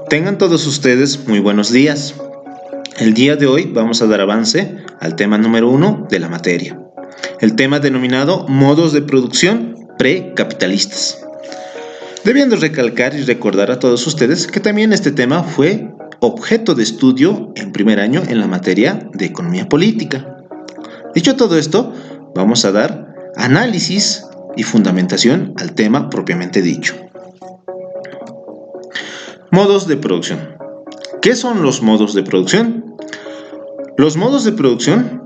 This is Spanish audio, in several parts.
Tengan todos ustedes muy buenos días. El día de hoy vamos a dar avance al tema número 1 de la materia, el tema denominado modos de producción precapitalistas. Debiendo recalcar y recordar a todos ustedes que también este tema fue objeto de estudio en primer año en la materia de economía política. Dicho todo esto, vamos a dar análisis y fundamentación al tema propiamente dicho. Modos de producción. ¿Qué son los modos de producción? Los modos de producción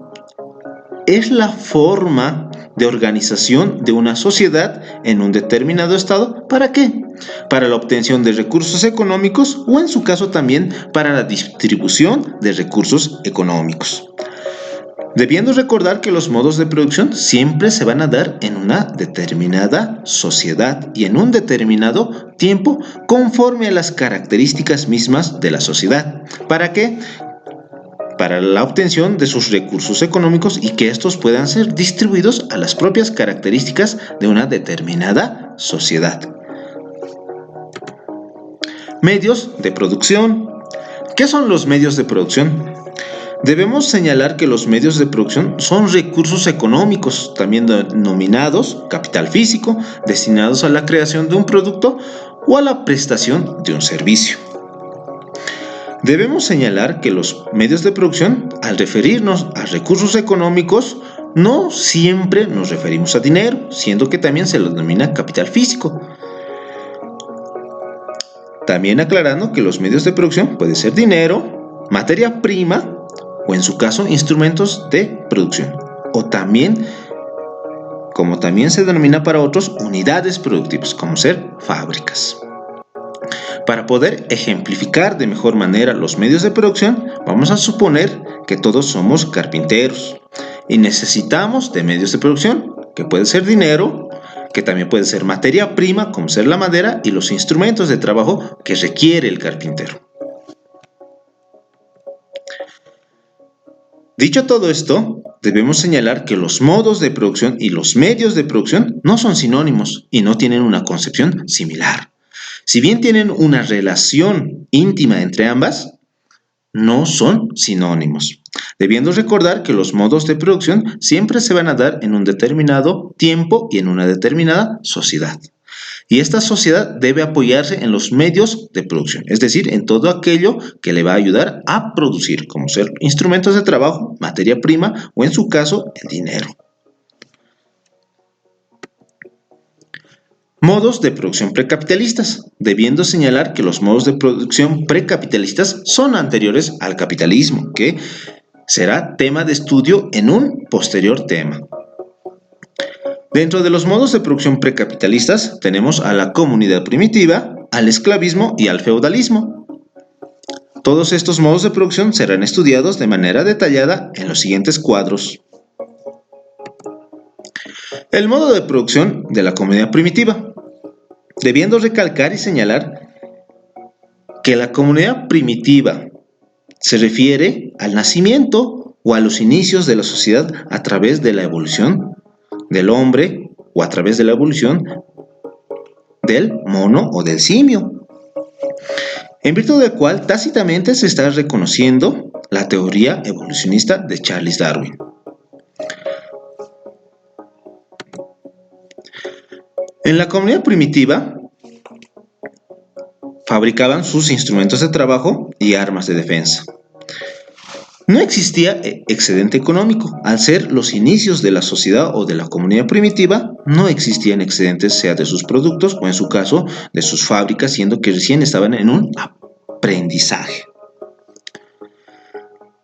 es la forma de organización de una sociedad en un determinado estado. ¿Para qué? Para la obtención de recursos económicos o en su caso también para la distribución de recursos económicos. Debiendo recordar que los modos de producción siempre se van a dar en una determinada sociedad y en un determinado tiempo conforme a las características mismas de la sociedad. ¿Para qué? Para la obtención de sus recursos económicos y que estos puedan ser distribuidos a las propias características de una determinada sociedad. Medios de producción. ¿Qué son los medios de producción? Debemos señalar que los medios de producción son recursos económicos, también denominados capital físico, destinados a la creación de un producto o a la prestación de un servicio. Debemos señalar que los medios de producción, al referirnos a recursos económicos, no siempre nos referimos a dinero, siendo que también se lo denomina capital físico. También aclarando que los medios de producción pueden ser dinero, materia prima, o en su caso instrumentos de producción, o también, como también se denomina para otros, unidades productivas, como ser fábricas. Para poder ejemplificar de mejor manera los medios de producción, vamos a suponer que todos somos carpinteros y necesitamos de medios de producción, que puede ser dinero, que también puede ser materia prima, como ser la madera, y los instrumentos de trabajo que requiere el carpintero. Dicho todo esto, debemos señalar que los modos de producción y los medios de producción no son sinónimos y no tienen una concepción similar. Si bien tienen una relación íntima entre ambas, no son sinónimos. Debiendo recordar que los modos de producción siempre se van a dar en un determinado tiempo y en una determinada sociedad. Y esta sociedad debe apoyarse en los medios de producción, es decir, en todo aquello que le va a ayudar a producir, como ser instrumentos de trabajo, materia prima o en su caso, el dinero. Modos de producción precapitalistas, debiendo señalar que los modos de producción precapitalistas son anteriores al capitalismo, que será tema de estudio en un posterior tema. Dentro de los modos de producción precapitalistas tenemos a la comunidad primitiva, al esclavismo y al feudalismo. Todos estos modos de producción serán estudiados de manera detallada en los siguientes cuadros. El modo de producción de la comunidad primitiva. Debiendo recalcar y señalar que la comunidad primitiva se refiere al nacimiento o a los inicios de la sociedad a través de la evolución del hombre o a través de la evolución del mono o del simio, en virtud del cual tácitamente se está reconociendo la teoría evolucionista de Charles Darwin. En la comunidad primitiva fabricaban sus instrumentos de trabajo y armas de defensa. No existía excedente económico. Al ser los inicios de la sociedad o de la comunidad primitiva, no existían excedentes, sea de sus productos o en su caso de sus fábricas, siendo que recién estaban en un aprendizaje.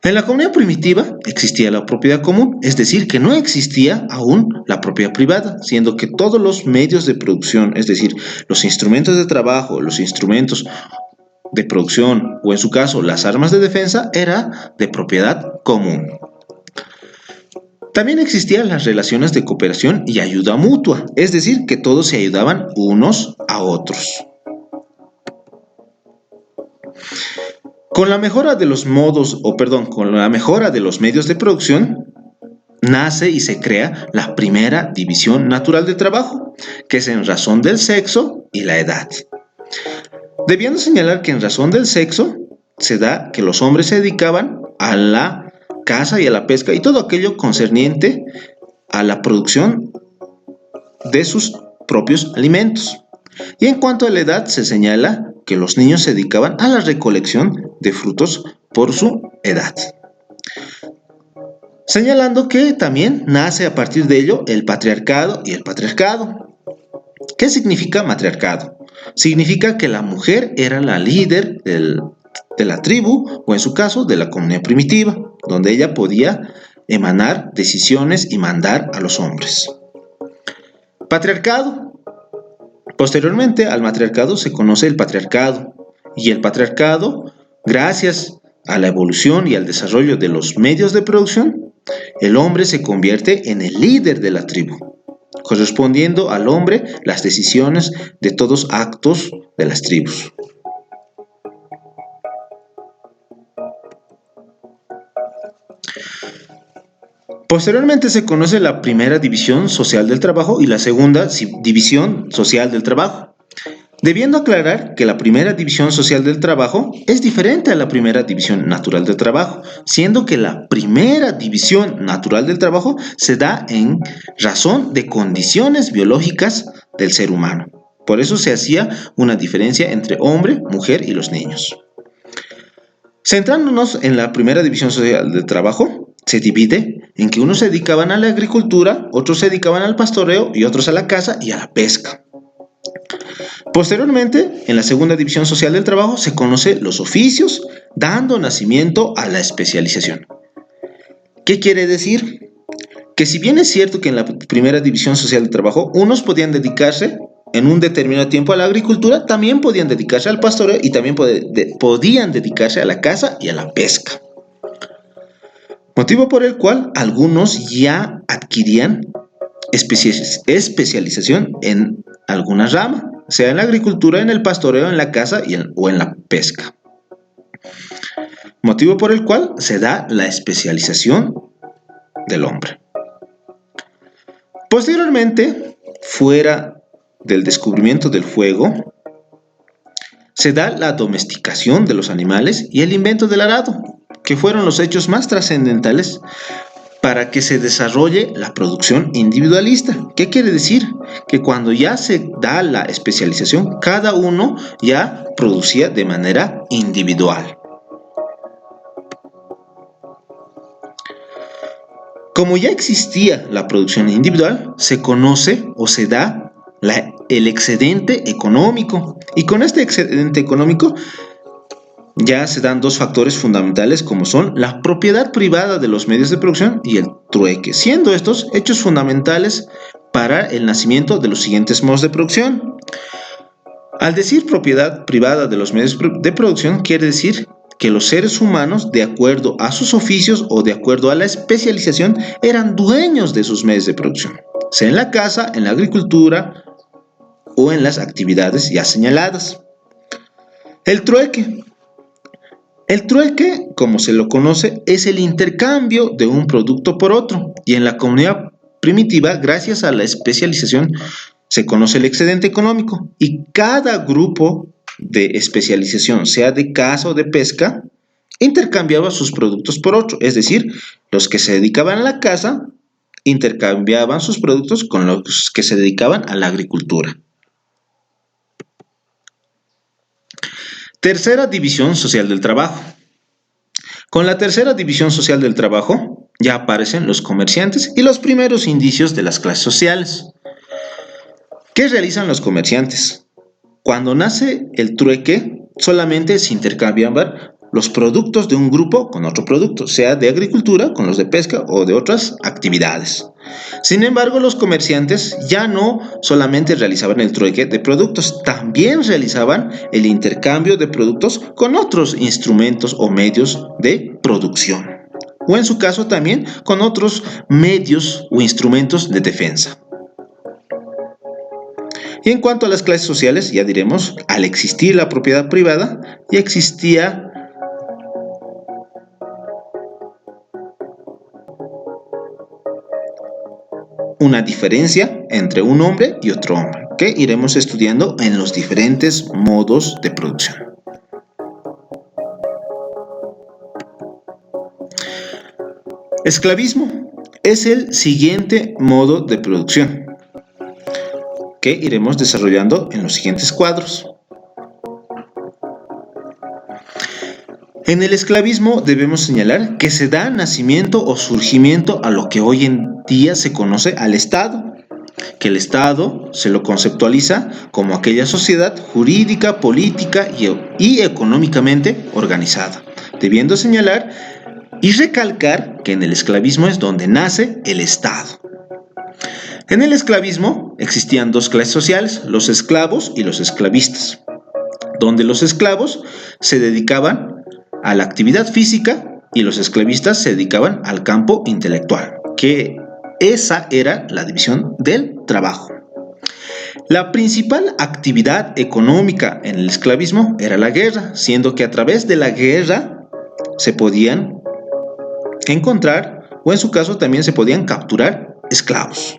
En la comunidad primitiva existía la propiedad común, es decir, que no existía aún la propiedad privada, siendo que todos los medios de producción, es decir, los instrumentos de trabajo, los instrumentos de producción o en su caso las armas de defensa era de propiedad común. También existían las relaciones de cooperación y ayuda mutua, es decir, que todos se ayudaban unos a otros. Con la mejora de los medios de producción, nace y se crea la primera división natural de trabajo, que es en razón del sexo y la edad. Debiendo señalar que en razón del sexo se da que los hombres se dedicaban a la caza y a la pesca y todo aquello concerniente a la producción de sus propios alimentos. Y en cuanto a la edad, se señala que los niños se dedicaban a la recolección de frutos por su edad. Señalando que también nace a partir de ello el patriarcado y el patriarcado. ¿Qué significa matriarcado? Significa que la mujer era la líder de la tribu, o en su caso, de la comunidad primitiva, donde ella podía emanar decisiones y mandar a los hombres. Patriarcado. Posteriormente al matriarcado se conoce el patriarcado, y el patriarcado, gracias a la evolución y al desarrollo de los medios de producción, el hombre se convierte en el líder de la tribu, correspondiendo al hombre las decisiones de todos actos de las tribus. Posteriormente se conoce la primera división social del trabajo y la segunda división social del trabajo, debiendo aclarar que la primera división social del trabajo es diferente a la primera división natural del trabajo, siendo que la primera división natural del trabajo se da en razón de condiciones biológicas del ser humano. Por eso se hacía una diferencia entre hombre, mujer y los niños. Centrándonos en la primera división social del trabajo, se divide en que unos se dedicaban a la agricultura, otros se dedicaban al pastoreo y otros a la caza y a la pesca. Posteriormente, en la segunda división social del trabajo se conocen los oficios, dando nacimiento a la especialización. ¿Qué quiere decir? Que si bien es cierto que en la primera división social del trabajo unos podían dedicarse en un determinado tiempo a la agricultura, también podían dedicarse al pastoreo y también podían dedicarse a la caza y a la pesca. Motivo por el cual algunos ya adquirían especialización en alguna rama, sea en la agricultura, en el pastoreo, en la caza o en la pesca. Motivo por el cual se da la especialización del hombre. Posteriormente, fuera del descubrimiento del fuego, se da la domesticación de los animales y el invento del arado, que fueron los hechos más trascendentales para que se desarrolle la producción individualista. ¿Qué quiere decir? Que cuando ya se da la especialización, cada uno ya producía de manera individual. Como ya existía la producción individual, se conoce o se da el excedente económico. Y con este excedente económico ya se dan dos factores fundamentales como son la propiedad privada de los medios de producción y el trueque, siendo estos hechos fundamentales para el nacimiento de los siguientes modos de producción. Al decir propiedad privada de los medios de producción, quiere decir que los seres humanos, de acuerdo a sus oficios o de acuerdo a la especialización, eran dueños de sus medios de producción, sea en la caza, en la agricultura o en las actividades ya señaladas. El trueque. El trueque, como se lo conoce, es el intercambio de un producto por otro, y en la comunidad primitiva, gracias a la especialización, se conoce el excedente económico, y cada grupo de especialización, sea de caza o de pesca, intercambiaba sus productos por otro, es decir, los que se dedicaban a la caza intercambiaban sus productos con los que se dedicaban a la agricultura. Tercera división social del trabajo. Con la tercera división social del trabajo ya aparecen los comerciantes y los primeros indicios de las clases sociales. ¿Qué realizan los comerciantes? Cuando nace el trueque, solamente se intercambiaban los productos de un grupo con otro producto, sea de agricultura con los de pesca o de otras actividades. Sin embargo, los comerciantes ya no solamente realizaban el trueque de productos, también realizaban el intercambio de productos con otros instrumentos o medios de producción, o en su caso también con otros medios o instrumentos de defensa. Y en cuanto a las clases sociales, ya diremos, al existir la propiedad privada, ya existía una diferencia entre un hombre y otro hombre, que iremos estudiando en los diferentes modos de producción. Esclavismo es el siguiente modo de producción que iremos desarrollando en los siguientes cuadros. En el esclavismo debemos señalar que se da nacimiento o surgimiento a lo que hoy en día se conoce al Estado, que el Estado se lo conceptualiza como aquella sociedad jurídica, política y económicamente organizada, debiendo señalar y recalcar que en el esclavismo es donde nace el Estado. En el esclavismo existían dos clases sociales, los esclavos y los esclavistas, donde los esclavos se dedicaban a la actividad física y los esclavistas se dedicaban al campo intelectual, que esa era la división del trabajo. La principal actividad económica en el esclavismo era la guerra, siendo que a través de la guerra se podían encontrar, o en su caso también se podían capturar esclavos.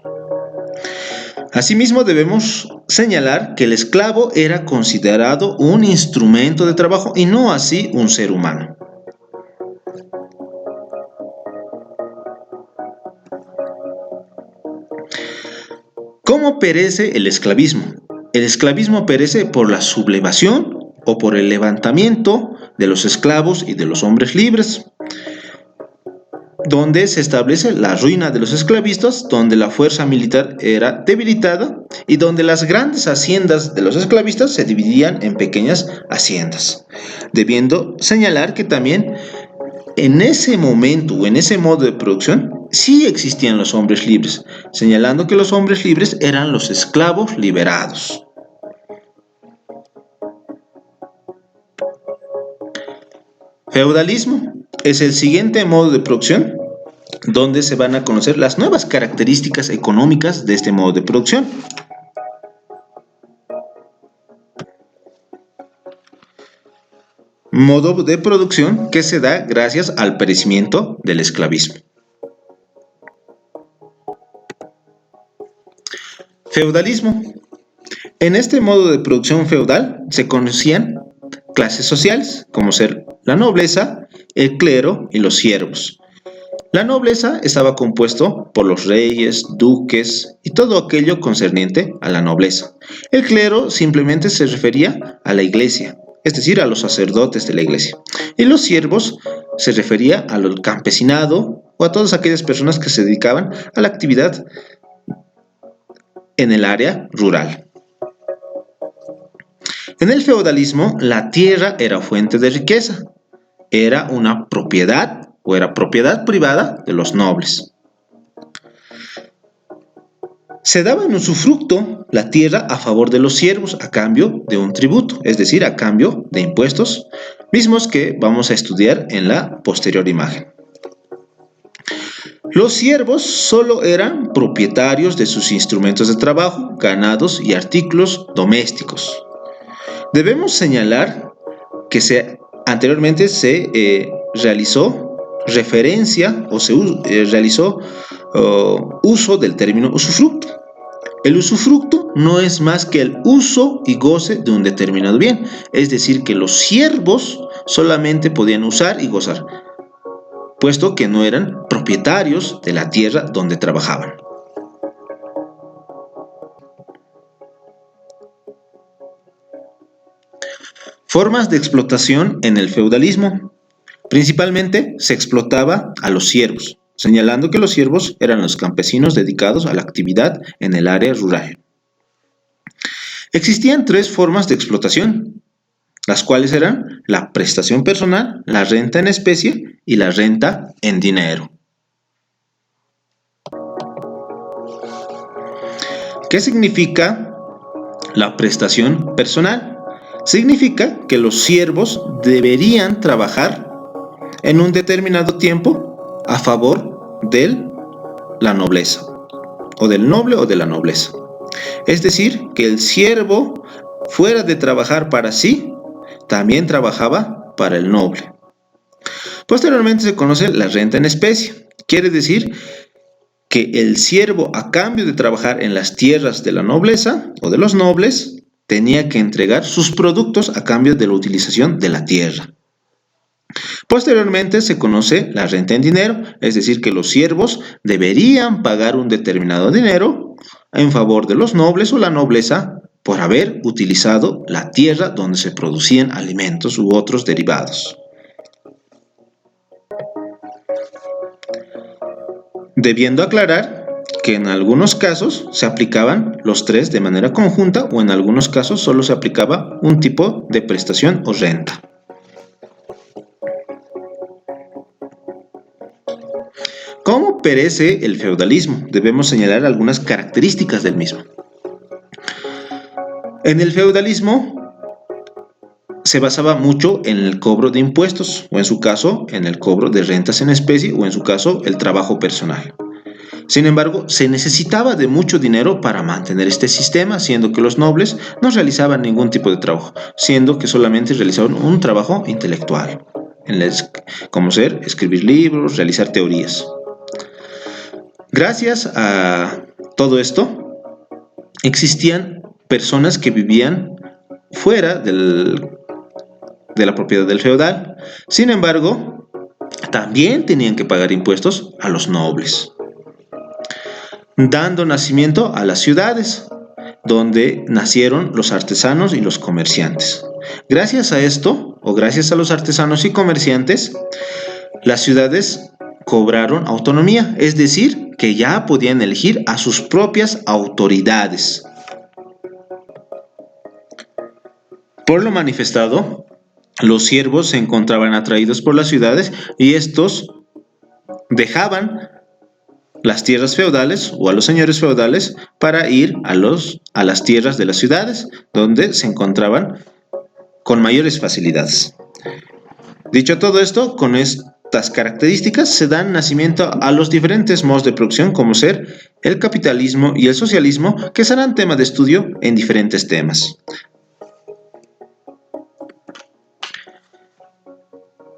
Asimismo, debemos señalar que el esclavo era considerado un instrumento de trabajo y no así un ser humano. ¿Cómo perece el esclavismo? El esclavismo perece por la sublevación o por el levantamiento de los esclavos y de los hombres libres, donde se establece la ruina de los esclavistas, donde la fuerza militar era debilitada y donde las grandes haciendas de los esclavistas se dividían en pequeñas haciendas, debiendo señalar que también en ese momento o en ese modo de producción sí existían los hombres libres, señalando que los hombres libres eran los esclavos liberados. Feudalismo es el siguiente modo de producción donde se van a conocer las nuevas características económicas de este modo de producción. Modo de producción que se da gracias al perecimiento del esclavismo. Feudalismo. En este modo de producción feudal se conocían clases sociales, como ser la nobleza, el clero y los siervos. La nobleza estaba compuesto por los reyes, duques y todo aquello concerniente a la nobleza. El clero simplemente se refería a la iglesia, es decir, a los sacerdotes de la iglesia. Y los siervos se refería al campesinado o a todas aquellas personas que se dedicaban a la actividad en el área rural. En el feudalismo, la tierra era fuente de riqueza, era una propiedad o era propiedad privada de los nobles. Se daba en usufructo la tierra a favor de los siervos a cambio de un tributo, es decir, a cambio de impuestos, mismos que vamos a estudiar en la posterior imagen. Los siervos solo eran propietarios de sus instrumentos de trabajo, ganados y artículos domésticos. Debemos señalar que anteriormente se realizó referencia o se realizó uso del término usufructo. El usufructo no es más que el uso y goce de un determinado bien, es decir, que los siervos solamente podían usar y gozar, puesto que no eran propietarios de la tierra donde trabajaban. Formas de explotación en el feudalismo. Principalmente se explotaba a los siervos, señalando que los siervos eran los campesinos dedicados a la actividad en el área rural. Existían tres formas de explotación, las cuales eran la prestación personal, la renta en especie y la renta en dinero. ¿Qué significa la prestación personal? Significa que los siervos deberían trabajar en un determinado tiempo a favor de la nobleza, o del noble o de la nobleza. Es decir, que el siervo, fuera de trabajar para sí, también trabajaba para el noble. Posteriormente se conoce la renta en especie. Quiere decir que el siervo, a cambio de trabajar en las tierras de la nobleza o de los nobles, tenía que entregar sus productos a cambio de la utilización de la tierra. Posteriormente se conoce la renta en dinero, es decir, que los siervos deberían pagar un determinado dinero en favor de los nobles o la nobleza por haber utilizado la tierra donde se producían alimentos u otros derivados. Debiendo aclarar que en algunos casos se aplicaban los tres de manera conjunta o en algunos casos solo se aplicaba un tipo de prestación o renta. ¿Cómo perece el feudalismo? Debemos señalar algunas características del mismo. En el feudalismo se basaba mucho en el cobro de impuestos, o en su caso, en el cobro de rentas en especie, o en su caso, el trabajo personal. Sin embargo, se necesitaba de mucho dinero para mantener este sistema, siendo que los nobles no realizaban ningún tipo de trabajo, siendo que solamente realizaban un trabajo intelectual, como ser escribir libros, realizar teorías. Gracias a todo esto, existían personas que vivían fuera de la propiedad del feudal. Sin embargo, también tenían que pagar impuestos a los nobles, dando nacimiento a las ciudades, donde nacieron los artesanos y los comerciantes. Gracias a esto, o gracias a los artesanos y comerciantes, las ciudades cobraron autonomía, es decir, que ya podían elegir a sus propias autoridades. Por lo manifestado, los siervos se encontraban atraídos por las ciudades y estos dejaban las tierras feudales o a los señores feudales para ir a las tierras de las ciudades, donde se encontraban con mayores facilidades. Dicho todo esto, con estas características se dan nacimiento a los diferentes modos de producción, como ser el capitalismo y el socialismo, que serán tema de estudio en diferentes temas.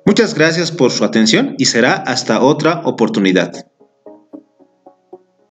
Muchas gracias por su atención y será hasta otra oportunidad.